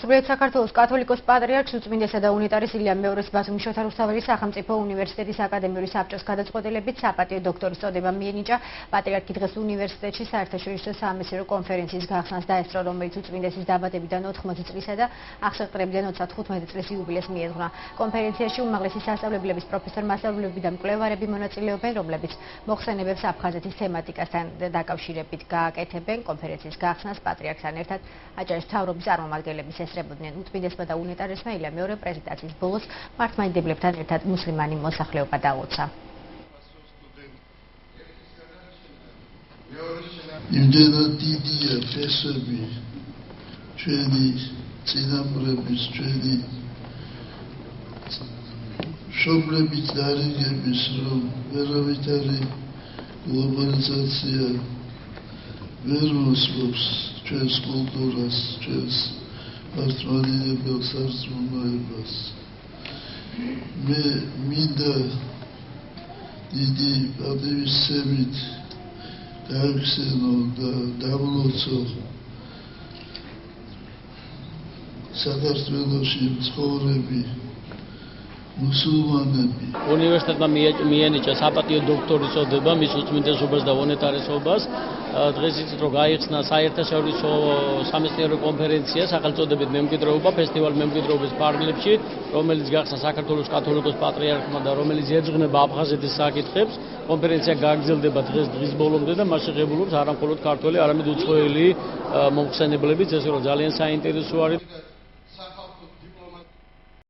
სრულიად საქართველოს კათოლიკოს პატრიარქს უწმინდესა და უნიტარის ილიამ მეორეს ბათუმის შოთა რუსთაველის სახელმწიფო უნივერსიტეტის აკადემიური საბჭოს გადაწყვეტილებით საპატიო დოქტორის წოდება მიენიჭა. პატრიარქი დღეს უნივერსიტეტში საერთაშორისო სამეცნიერო კონფერენციის გახსნას დაესწრო, რომელიც უწმინდესის დაბადებიდან 80 წლისა და აღსაყრებიდან 35 წლის იუბილეს მიეძღვნა. კონფერენციაში უმაღლესი სასწავლებლების პროფესორ-მასწავლებლები და მკვლევარები მონაწილეობენ, რომლებიც მოხსენებებს აფხაზეთის თემატიკასთან დაკავშირებით გააკეთებენ. კონფერენციის გახსნას პატრიარქთან ერთად აჭარის მთავრობის წარმომადგენლები ესწრებოდნენ. უწმინდესმა და უნიტარესმა ილიამ მეორე პრეზიდენტის ბოლოს მართლმადიდებლებთან ერთად მუსლიმანი მოსახლეობა დაუოცა. იმდენად დიდია ფესები ჩვენი წინაპრების, ჩვენი მშობლების დარიგების, რომ ვერავითარი გლობალიზაცია ვერ მოსწონს ჩვენს კულტურას, ჩვენს მართლმადიდებელ სარწმუნოებას. მე მინდა დიდი პატივისცემით დავიხსენო და დავლოცო საქართველოში მცხოვრები მუსულმანები. უნივერსიტეტმა მიენიჭა საპატიო დოქტორის წოდება მის უწმინდესობას და უნიტარესობას. დღეს იცით რომ გაიხსნა საერთაშორისო სამეცნიერო კონფერენცია სახელწოდებით მემკვიდრეობა, ფესტივალ მემკვიდრეობის ფარგლებში, რომელიც გახსნა საქართველოს კათოლიკოს პატრიარქმა და რომელიც ეძღვნება აფხაზეთის საკითხებს. კონფერენცია გაგრძელდება დღის ბოლომდე და მას შეღებულობს არა მხოლოდ ქართველი, არამედ უცხოელი მომხსენებლებიც, ესე რომ ძალიან საინტერესო არის.